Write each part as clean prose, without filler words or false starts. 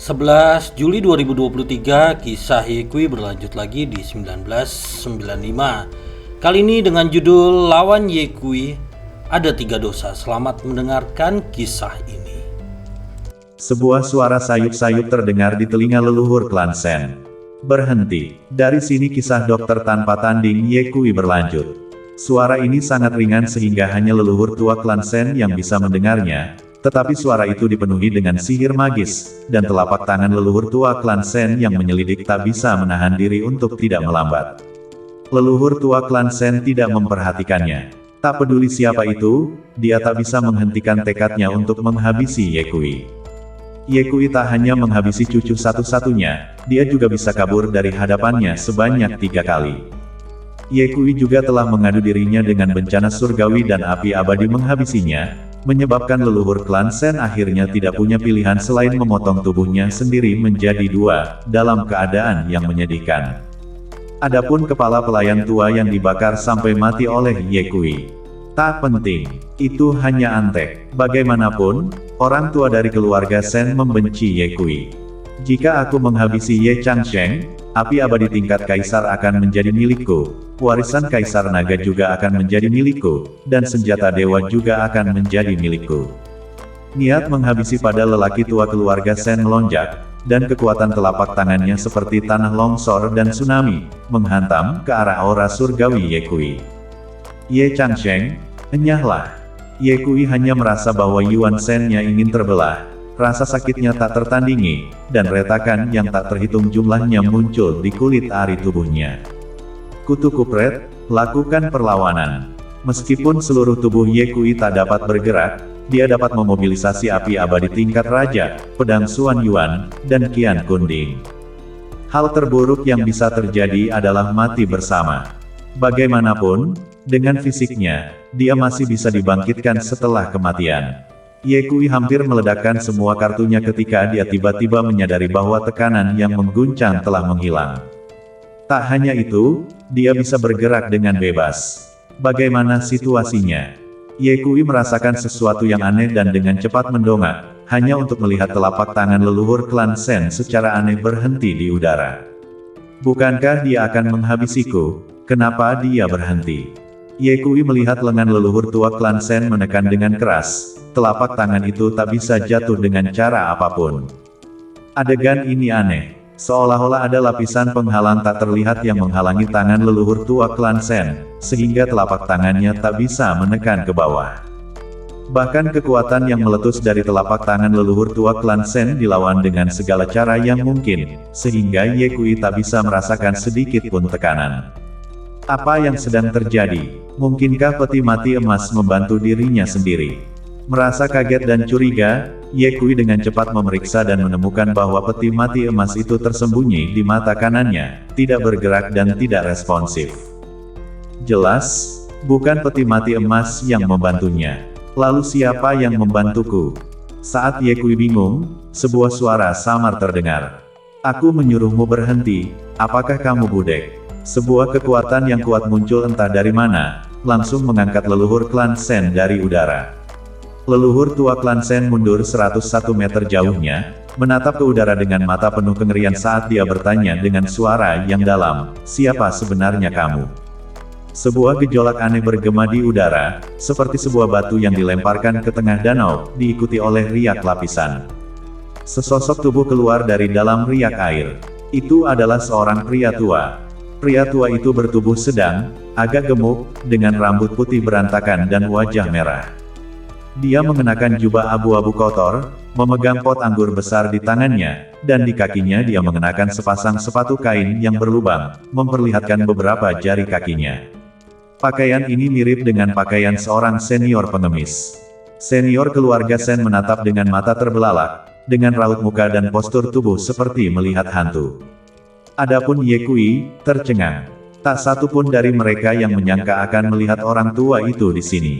11 Juli 2023, kisah Yekui berlanjut lagi di 1995. Kali ini dengan judul Lawan Yekui, ada 3 dosa. Selamat mendengarkan kisah ini. Sebuah suara sayup-sayup terdengar di telinga leluhur klan Sen. Berhenti. Dari sini kisah dokter tanpa tanding Yekui berlanjut. Suara ini sangat ringan sehingga hanya leluhur tua klan Sen yang bisa mendengarnya. Tetapi suara itu dipenuhi dengan sihir magis, dan telapak tangan leluhur tua klan Sen yang menyelidik tak bisa menahan diri untuk tidak melambat. Leluhur tua klan Sen tidak memperhatikannya. Tak peduli siapa itu, dia tak bisa menghentikan tekadnya untuk menghabisi Yekui. Yekui tak hanya menghabisi cucu satu-satunya, dia juga bisa kabur dari hadapannya sebanyak 3 kali. Yekui juga telah mengadu dirinya dengan bencana surgawi dan api abadi menghabisinya, menyebabkan leluhur klan Sen akhirnya tidak punya pilihan selain memotong tubuhnya sendiri menjadi 2, dalam keadaan yang menyedihkan. Adapun kepala pelayan tua yang dibakar sampai mati oleh Yekui. Tak penting, itu hanya antek. Bagaimanapun, orang tua dari keluarga Sen membenci Yekui. Jika aku menghabisi Ye Changsheng, api abadi tingkat kaisar akan menjadi milikku, warisan kaisar naga juga akan menjadi milikku, dan senjata dewa juga akan menjadi milikku. Niat menghabisi pada lelaki tua keluarga Sen melonjak, dan kekuatan telapak tangannya seperti tanah longsor dan tsunami, menghantam ke arah aura surgawi Yekui. Ye Changsheng, enyahlah. Yekui hanya merasa bahwa Yuan Sen-nya ingin terbelah. Rasa sakitnya tak tertandingi, dan retakan yang tak terhitung jumlahnya muncul di kulit ari tubuhnya. Kutu kupret, lakukan perlawanan. Meskipun seluruh tubuh Yekui tak dapat bergerak, dia dapat memobilisasi api abadi tingkat raja, pedang Xuan Yuan, dan Qian Kunding. Hal terburuk yang bisa terjadi adalah mati bersama. Bagaimanapun, dengan fisiknya, dia masih bisa dibangkitkan setelah kematian. Yekui hampir meledakkan semua kartunya ketika dia tiba-tiba menyadari bahwa tekanan yang mengguncang telah menghilang. Tak hanya itu, dia bisa bergerak dengan bebas. Bagaimana situasinya? Yekui merasakan sesuatu yang aneh dan dengan cepat mendongak, hanya untuk melihat telapak tangan leluhur klan Sen secara aneh berhenti di udara. Bukankah dia akan menghabisiku? Kenapa dia berhenti? Yekui melihat lengan leluhur tua klan Sen menekan dengan keras. Telapak tangan itu tak bisa jatuh dengan cara apapun. Adegan ini aneh. Seolah-olah ada lapisan penghalang tak terlihat yang menghalangi tangan leluhur tua klan Sen, sehingga telapak tangannya tak bisa menekan ke bawah. Bahkan kekuatan yang meletus dari telapak tangan leluhur tua klan Sen dilawan dengan segala cara yang mungkin, sehingga Yekui tak bisa merasakan sedikit pun tekanan. Apa yang sedang terjadi? Mungkinkah peti mati emas membantu dirinya sendiri? Merasa kaget dan curiga, Yekui dengan cepat memeriksa dan menemukan bahwa peti mati emas itu tersembunyi di mata kanannya, tidak bergerak dan tidak responsif. Jelas, bukan peti mati emas yang membantunya. Lalu siapa yang membantuku? Saat Yekui bingung, sebuah suara samar terdengar. Aku menyuruhmu berhenti, apakah kamu budek? Sebuah kekuatan yang kuat muncul entah dari mana, langsung mengangkat leluhur klan Sen dari udara. Leluhur tua klan Sen mundur 101 meter jauhnya, menatap ke udara dengan mata penuh kengerian saat dia bertanya dengan suara yang dalam, siapa sebenarnya kamu? Sebuah gejolak aneh bergema di udara, seperti sebuah batu yang dilemparkan ke tengah danau, diikuti oleh riak lapisan. Sesosok tubuh keluar dari dalam riak air. Itu adalah seorang pria tua. Pria tua itu bertubuh sedang, agak gemuk, dengan rambut putih berantakan dan wajah merah. Dia mengenakan jubah abu-abu kotor, memegang pot anggur besar di tangannya, dan di kakinya dia mengenakan sepasang sepatu kain yang berlubang, memperlihatkan beberapa jari kakinya. Pakaian ini mirip dengan pakaian seorang senior pengemis. Senior keluarga Sen menatap dengan mata terbelalak, dengan raut muka dan postur tubuh seperti melihat hantu. Adapun Yekui, tercengang. Tak satu pun dari mereka yang menyangka akan melihat orang tua itu di sini.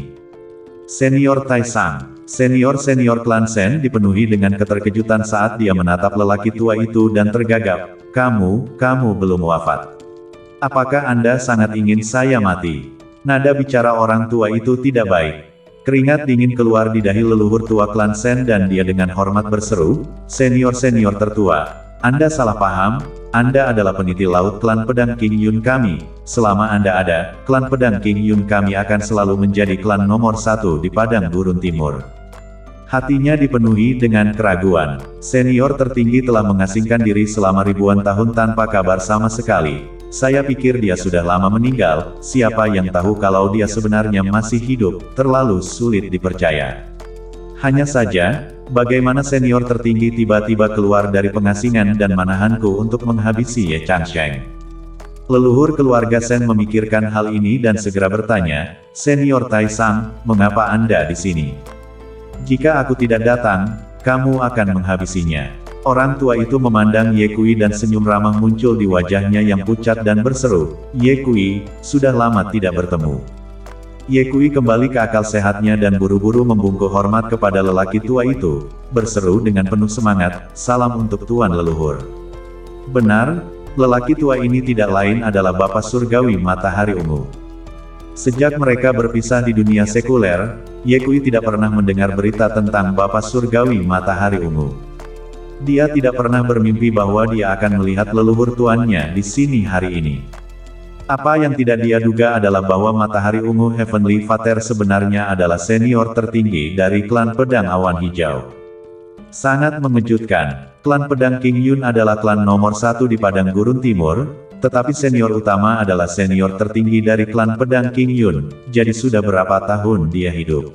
Senior Taisang, senior klan Sen dipenuhi dengan keterkejutan saat dia menatap lelaki tua itu dan tergagap. Kamu belum wafat. Apakah Anda sangat ingin saya mati? Nada bicara orang tua itu tidak baik. Keringat dingin keluar di dahi leluhur tua klan Sen dan dia dengan hormat berseru, "Senior-senior tertua, Anda salah paham, Anda adalah peniti laut klan pedang King Yun kami. Selama Anda ada, klan pedang King Yun kami akan selalu menjadi klan nomor 1 di Padang Gurun Timur." Hatinya dipenuhi dengan keraguan. Senior tertinggi telah mengasingkan diri selama ribuan tahun tanpa kabar sama sekali. Saya pikir dia sudah lama meninggal, siapa yang tahu kalau dia sebenarnya masih hidup, terlalu sulit dipercaya. Hanya saja, bagaimana senior tertinggi tiba-tiba keluar dari pengasingan dan manahanku untuk menghabisi Ye Changsheng. Leluhur keluarga Sen memikirkan hal ini dan segera bertanya, "Senior Taisang, mengapa Anda di sini? Jika aku tidak datang, kamu akan menghabisinya." Orang tua itu memandang Ye Kui dan senyum ramah muncul di wajahnya yang pucat dan berseru, "Ye Kui, sudah lama tidak bertemu." Ye Kui kembali ke akal sehatnya dan buru-buru membungkuk hormat kepada lelaki tua itu, berseru dengan penuh semangat, "Salam untuk Tuan Leluhur." Benar, lelaki tua ini tidak lain adalah Bapa Surgawi Matahari Ungu. Sejak mereka berpisah di dunia sekuler, Ye Kui tidak pernah mendengar berita tentang Bapa Surgawi Matahari Ungu. Dia tidak pernah bermimpi bahwa dia akan melihat leluhur tuannya di sini hari ini. Apa yang tidak dia duga adalah bahwa Matahari Ungu Heavenly Father sebenarnya adalah senior tertinggi dari klan pedang awan hijau. Sangat mengejutkan, klan pedang King Yun adalah klan nomor 1 di Padang Gurun Timur, tetapi senior utama adalah senior tertinggi dari klan pedang King Yun, jadi sudah berapa tahun dia hidup?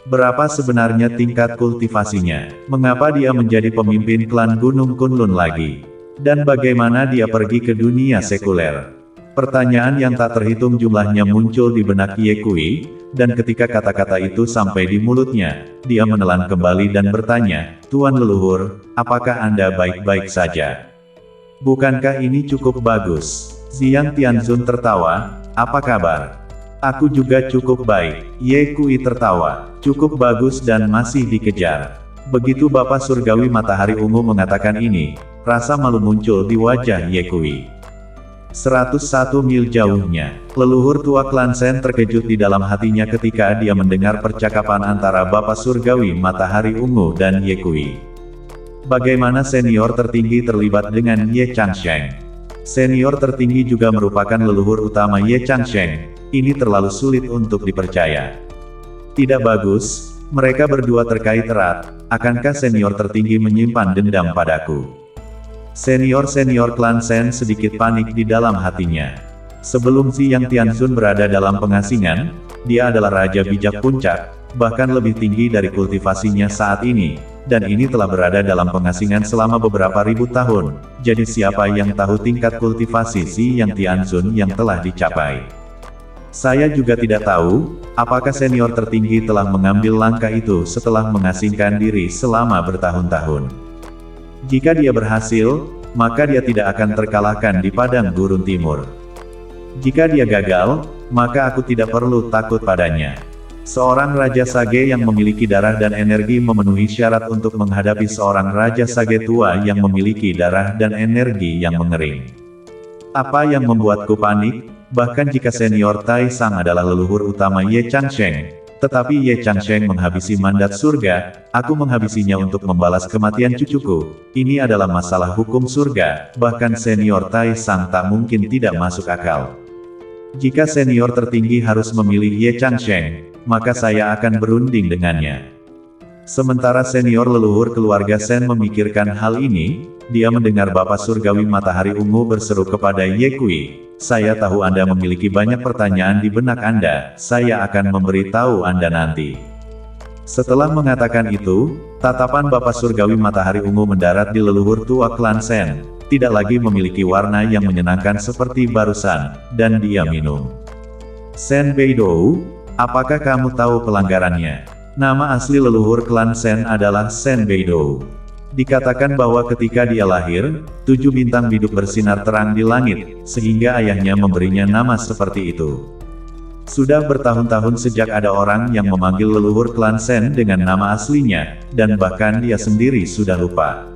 Berapa sebenarnya tingkat kultivasinya? Mengapa dia menjadi pemimpin klan Gunung Kunlun lagi? Dan bagaimana dia pergi ke dunia sekuler? Pertanyaan yang tak terhitung jumlahnya muncul di benak Ye Kui, dan ketika kata-kata itu sampai di mulutnya, dia menelan kembali dan bertanya, "Tuan Leluhur, apakah Anda baik-baik saja? Bukankah ini cukup bagus?" Xiang Tianzun tertawa, "Apa kabar? Aku juga cukup baik." Ye Kui tertawa, "Cukup bagus dan masih dikejar." Begitu Bapa Surgawi Matahari Ungu mengatakan ini, rasa malu muncul di wajah Ye Kui. 101 mil jauhnya, leluhur tua klan Sen terkejut di dalam hatinya ketika dia mendengar percakapan antara Bapa Surgawi Matahari Ungu dan Ye Kui. Bagaimana senior tertinggi terlibat dengan Ye Changsheng? Senior tertinggi juga merupakan leluhur utama Ye Changsheng. Ini terlalu sulit untuk dipercaya. Tidak bagus, mereka berdua terkait erat. Akankah senior tertinggi menyimpan dendam padaku? Senior-senior klan Sen sedikit panik di dalam hatinya. Sebelum Xiang Tianzun berada dalam pengasingan, dia adalah Raja Bijak Puncak, bahkan lebih tinggi dari kultivasinya saat ini, dan ini telah berada dalam pengasingan selama beberapa ribu tahun. Jadi siapa yang tahu tingkat kultivasi Xiang Tianzun yang telah dicapai? Saya juga tidak tahu, apakah senior tertinggi telah mengambil langkah itu setelah mengasingkan diri selama bertahun-tahun. Jika dia berhasil, maka dia tidak akan terkalahkan di Padang Gurun Timur. Jika dia gagal, maka aku tidak perlu takut padanya. Seorang Raja Sage yang memiliki darah dan energi memenuhi syarat untuk menghadapi seorang Raja Sage tua yang memiliki darah dan energi yang mengering. Apa yang membuatku panik? Bahkan jika senior Taisang adalah leluhur utama Ye Changsheng, tetapi Ye Changsheng menghabisi mandat surga, aku menghabisinya untuk membalas kematian cucuku. Ini adalah masalah hukum surga, bahkan senior Taisang tak mungkin tidak masuk akal. Jika senior tertinggi harus memilih Ye Changsheng, maka saya akan berunding dengannya. Sementara senior leluhur keluarga Sen memikirkan hal ini, dia mendengar Bapa Surgawi Matahari Ungu berseru kepada Ye Kui, "Saya tahu Anda memiliki banyak pertanyaan di benak Anda, saya akan memberitahu Anda nanti." Setelah mengatakan itu, tatapan Bapa Surgawi Matahari Ungu mendarat di leluhur tua klan Sen, tidak lagi memiliki warna yang menyenangkan seperti barusan, dan dia minum. "Sen Beidou, apakah kamu tahu pelanggarannya?" Nama asli leluhur klan Sen adalah Sen Beidou. Dikatakan bahwa ketika dia lahir, 7 bintang biduk bersinar terang di langit, sehingga ayahnya memberinya nama seperti itu. Sudah bertahun-tahun sejak ada orang yang memanggil leluhur klan Sen dengan nama aslinya, dan bahkan dia sendiri sudah lupa.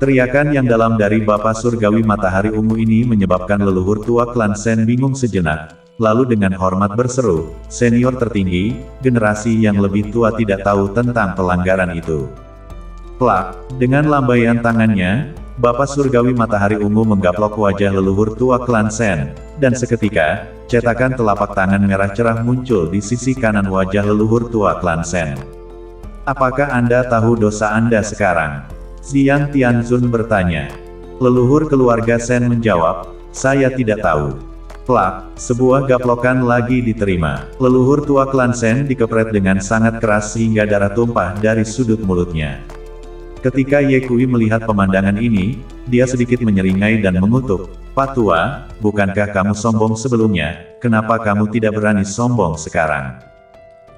Teriakan yang dalam dari Bapa Surgawi Matahari Ungu ini menyebabkan leluhur tua klan Sen bingung sejenak. lalu dengan hormat berseru, "Senior tertinggi, generasi yang lebih tua tidak tahu tentang pelanggaran itu." Plak, dengan lambaian tangannya, Bapak Surgawi Matahari Ungu menggaplok wajah leluhur tua klan Sen, dan seketika, cetakan telapak tangan merah cerah muncul di sisi kanan wajah leluhur tua klan Sen. "Apakah Anda tahu dosa Anda sekarang?" Xiang Tianzun bertanya. Leluhur keluarga Sen menjawab, "Saya tidak tahu." Plak, sebuah gaplokan lagi diterima. Leluhur tua klan Sen dikepret dengan sangat keras sehingga darah tumpah dari sudut mulutnya. Ketika Ye Kui melihat pemandangan ini, dia sedikit menyeringai dan mengutuk, "Pak Tua, bukankah kamu sombong sebelumnya, kenapa kamu tidak berani sombong sekarang?"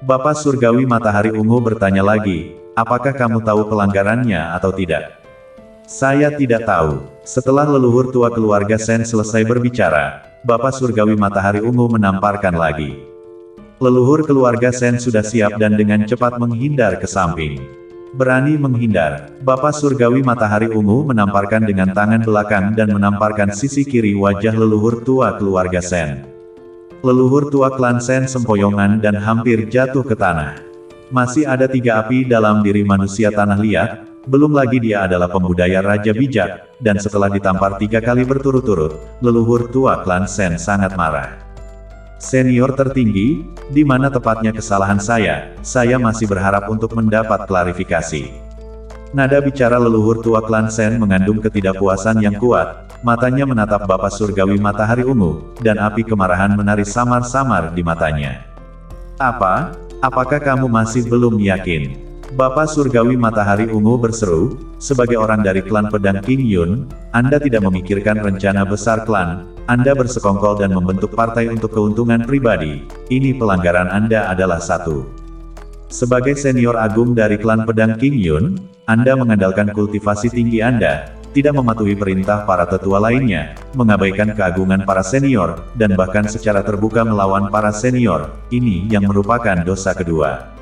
Bapak Surgawi Matahari Ungu bertanya lagi, "Apakah kamu tahu pelanggarannya atau tidak?" "Saya tidak tahu." Setelah leluhur tua keluarga Sen selesai berbicara, Bapak Surgawi Matahari Ungu menamparkan lagi. Leluhur keluarga Sen sudah siap dan dengan cepat menghindar ke samping. Berani menghindar, Bapak Surgawi Matahari Ungu menamparkan dengan tangan belakang dan menamparkan sisi kiri wajah leluhur tua keluarga Sen. Leluhur tua klan Sen sempoyongan dan hampir jatuh ke tanah. Masih ada 3 api dalam diri manusia tanah liat, belum lagi dia adalah pembudaya Raja Bijak, dan setelah ditampar 3 kali berturut-turut, leluhur tua klan Sen sangat marah. "Senior tertinggi, di mana tepatnya kesalahan saya? Saya masih berharap untuk mendapat klarifikasi." Nada bicara leluhur tua klan Sen mengandung ketidakpuasan yang kuat, matanya menatap Bapak Surgawi Matahari Ungu, dan api kemarahan menari samar-samar di matanya. Apakah kamu masih belum yakin?" Bapak Surgawi Matahari Ungu berseru, "Sebagai orang dari klan pedang King Yun, Anda tidak memikirkan rencana besar klan, Anda bersekongkol dan membentuk partai untuk keuntungan pribadi, ini pelanggaran Anda adalah 1. Sebagai senior agung dari klan pedang King Yun, Anda mengandalkan kultivasi tinggi Anda, tidak mematuhi perintah para tetua lainnya, mengabaikan keagungan para senior, dan bahkan secara terbuka melawan para senior, ini yang merupakan dosa kedua.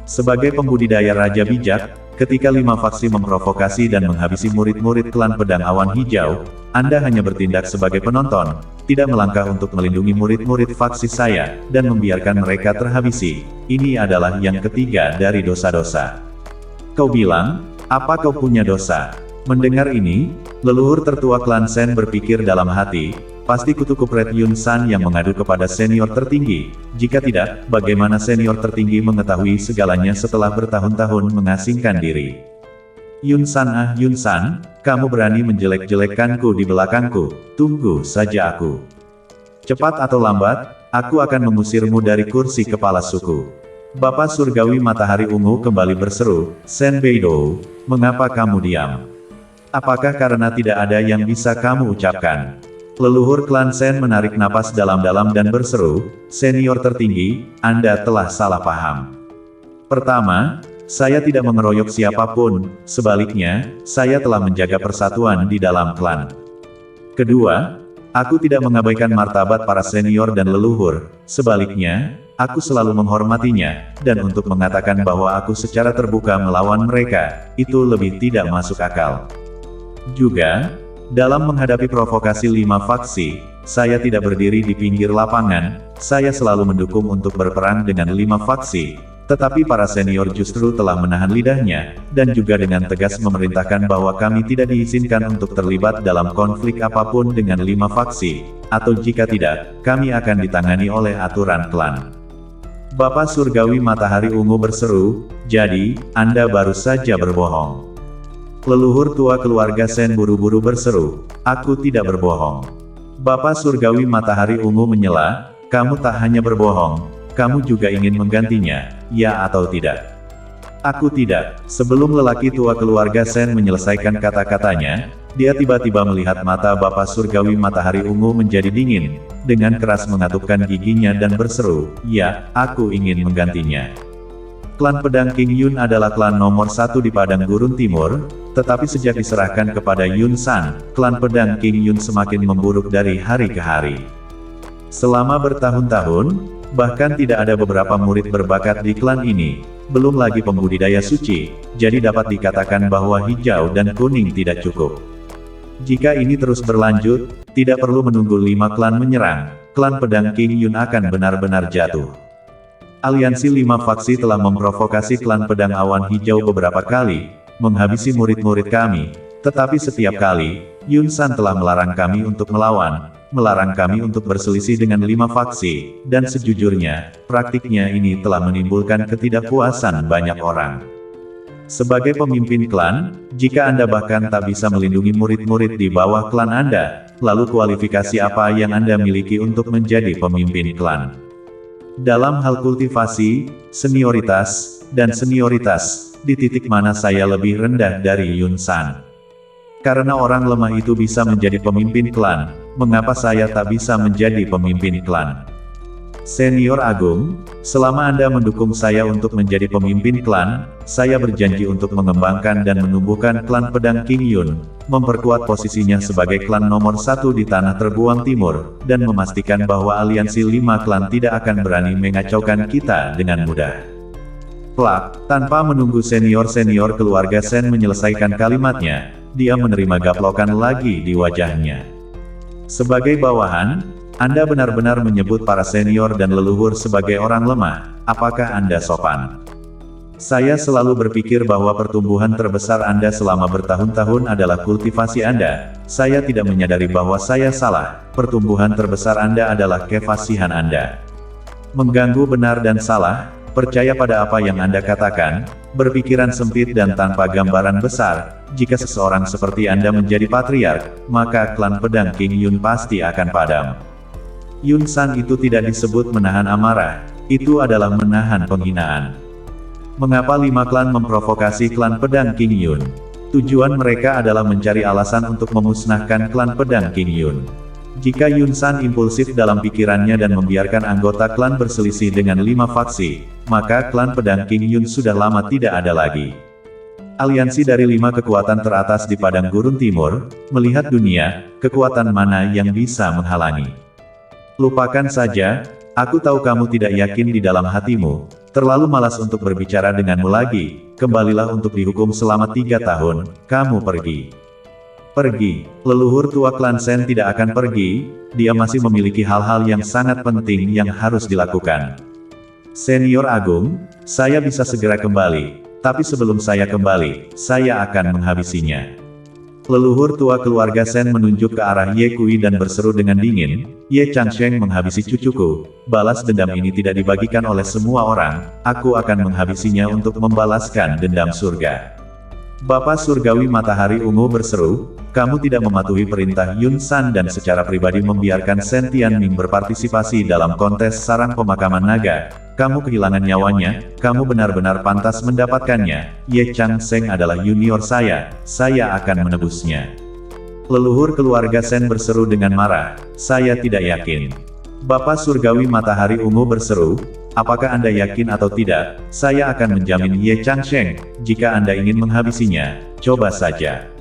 Sebagai pembudidaya Raja Bijak, ketika 5 faksi memprovokasi dan menghabisi murid-murid klan pedang awan hijau, Anda hanya bertindak sebagai penonton, tidak melangkah untuk melindungi murid-murid faksi saya, dan membiarkan mereka terhabisi. Ini adalah yang ketiga dari dosa-dosa. Kau bilang, apa kau punya dosa? Mendengar ini, leluhur tertua klan Sen berpikir dalam hati, pasti kutu kupret Yun San yang mengadu kepada senior tertinggi. Jika tidak, bagaimana senior tertinggi mengetahui segalanya setelah bertahun-tahun mengasingkan diri? "Yun San, Yun San, kamu berani menjelek-jelekkanku di belakangku, tunggu saja aku. Cepat atau lambat, aku akan mengusirmu dari kursi kepala suku." Bapak Surgawi Matahari Ungu kembali berseru, "Sen Beidou, mengapa kamu diam? Apakah karena tidak ada yang bisa kamu ucapkan?" Leluhur klan Sen menarik napas dalam-dalam dan berseru, "Senior tertinggi, Anda telah salah paham. Pertama, saya tidak mengeroyok siapapun, sebaliknya, saya telah menjaga persatuan di dalam klan. Kedua, aku tidak mengabaikan martabat para senior dan leluhur, sebaliknya, aku selalu menghormatinya, dan untuk mengatakan bahwa aku secara terbuka melawan mereka, itu lebih tidak masuk akal. Juga, dalam menghadapi provokasi 5 faksi, saya tidak berdiri di pinggir lapangan, saya selalu mendukung untuk berperang dengan 5 faksi, tetapi para senior justru telah menahan lidahnya, dan juga dengan tegas memerintahkan bahwa kami tidak diizinkan untuk terlibat dalam konflik apapun dengan 5 faksi, atau jika tidak, kami akan ditangani oleh aturan klan." Bapak Surgawi Matahari Ungu berseru, "Jadi, Anda baru saja berbohong." Leluhur tua keluarga Sen buru-buru berseru, "Aku tidak berbohong." Bapak Surgawi Matahari Ungu menyela, "Kamu tak hanya berbohong, kamu juga ingin menggantinya, ya atau tidak?" "Aku tidak." Sebelum lelaki tua keluarga Sen menyelesaikan kata-katanya, dia tiba-tiba melihat mata Bapak Surgawi Matahari Ungu menjadi dingin, dengan keras mengatupkan giginya dan berseru, "Ya, aku ingin menggantinya." Klan pedang King Yun adalah klan nomor 1 di Padang Gurun Timur, tetapi sejak diserahkan kepada Yun San, klan pedang King Yun semakin memburuk dari hari ke hari. Selama bertahun-tahun, bahkan tidak ada beberapa murid berbakat di klan ini, belum lagi pembudidaya suci, jadi dapat dikatakan bahwa hijau dan kuning tidak cukup. Jika ini terus berlanjut, tidak perlu menunggu 5 klan menyerang, klan pedang King Yun akan benar-benar jatuh. Aliansi 5 faksi telah memprovokasi klan pedang awan hijau beberapa kali, menghabisi murid-murid kami, tetapi setiap kali, Yun San telah melarang kami untuk melawan, melarang kami untuk berselisih dengan 5 faksi, dan sejujurnya, praktiknya ini telah menimbulkan ketidakpuasan banyak orang. Sebagai pemimpin klan, jika Anda bahkan tak bisa melindungi murid-murid di bawah klan Anda, lalu kualifikasi apa yang Anda miliki untuk menjadi pemimpin klan? Dalam hal kultivasi, senioritas, dan senioritas, di titik mana saya lebih rendah dari Yun San? Karena orang lemah itu bisa menjadi pemimpin klan, mengapa saya tak bisa menjadi pemimpin klan? Senior Agung, selama Anda mendukung saya untuk menjadi pemimpin klan, saya berjanji untuk mengembangkan dan menumbuhkan klan pedang King Yun, memperkuat posisinya sebagai klan nomor 1 di Tanah Terbuang Timur, dan memastikan bahwa aliansi 5 klan tidak akan berani mengacaukan kita dengan mudah. Plak, tanpa menunggu senior-senior keluarga Sen menyelesaikan kalimatnya, dia menerima gaplokan lagi di wajahnya. Sebagai bawahan, Anda benar-benar menyebut para senior dan leluhur sebagai orang lemah, apakah Anda sopan? Saya selalu berpikir bahwa pertumbuhan terbesar Anda selama bertahun-tahun adalah kultivasi Anda. Saya tidak menyadari bahwa saya salah, pertumbuhan terbesar Anda adalah kefasihan Anda. Mengganggu benar dan salah, percaya pada apa yang Anda katakan, berpikiran sempit dan tanpa gambaran besar. Jika seseorang seperti Anda menjadi patriark, maka klan pedang King Yun pasti akan padam. Yun San itu tidak disebut menahan amarah, itu adalah menahan penghinaan. Mengapa 5 klan memprovokasi klan pedang King Yun? Tujuan mereka adalah mencari alasan untuk memusnahkan klan pedang King Yun. Jika Yun San impulsif dalam pikirannya dan membiarkan anggota klan berselisih dengan 5 faksi, maka klan pedang King Yun sudah lama tidak ada lagi. Aliansi dari 5 kekuatan teratas di Padang Gurun Timur, melihat dunia, kekuatan mana yang bisa menghalangi? Lupakan saja, aku tahu kamu tidak yakin di dalam hatimu, terlalu malas untuk berbicara denganmu lagi, kembalilah untuk dihukum selama 3 tahun, kamu pergi. Pergi, leluhur tua klan Sen tidak akan pergi, dia masih memiliki hal-hal yang sangat penting yang harus dilakukan. Senior Agung, saya bisa segera kembali, tapi sebelum saya kembali, saya akan menghabisinya. Leluhur tua keluarga Sen menunjuk ke arah Ye Kui dan berseru dengan dingin, Ye Changsheng menghabisi cucuku, balas dendam ini tidak dibagikan oleh semua orang, aku akan menghabisinya untuk membalaskan dendam surga. Bapak Surgawi Matahari Ungu berseru, kamu tidak mematuhi perintah Yun San dan secara pribadi membiarkan Sen Tianming berpartisipasi dalam kontes sarang pemakaman naga. Kamu kehilangan nyawanya, kamu benar-benar pantas mendapatkannya. Ye Changsheng adalah junior saya akan menebusnya. Leluhur keluarga Sen berseru dengan marah, saya tidak yakin. Bapak Surgawi Matahari Ungu berseru, apakah Anda yakin atau tidak, saya akan menjamin Ye Changsheng, jika Anda ingin menghabisinya, coba saja.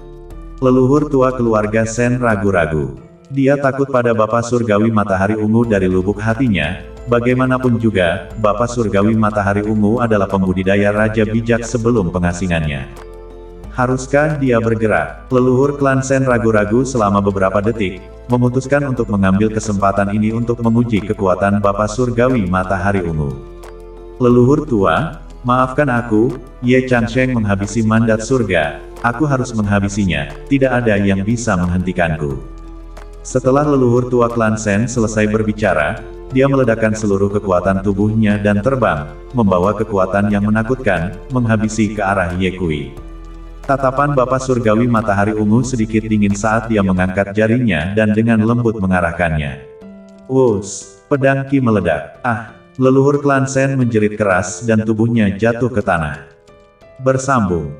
Leluhur tua keluarga Sen ragu-ragu. Dia takut pada Bapak Surgawi Matahari Ungu dari lubuk hatinya. Bagaimanapun juga, Bapak Surgawi Matahari Ungu adalah pembudidaya Raja Bijak sebelum pengasingannya. Haruskah dia bergerak? Leluhur klan Sen ragu-ragu selama beberapa detik, memutuskan untuk mengambil kesempatan ini untuk menguji kekuatan Bapak Surgawi Matahari Ungu. Leluhur tua, maafkan aku, Ye Changsheng menghabisi mandat surga, aku harus menghabisinya, tidak ada yang bisa menghentikanku. Setelah leluhur tua klan Sen selesai berbicara, dia meledakkan seluruh kekuatan tubuhnya dan terbang, membawa kekuatan yang menakutkan, menghabisi ke arah Ye Kui. Tatapan Bapak Surgawi Matahari Ungu sedikit dingin saat dia mengangkat jarinya dan dengan lembut mengarahkannya. Wus, pedang Ki meledak. Leluhur klan Sen menjerit keras dan tubuhnya jatuh ke tanah. Bersambung.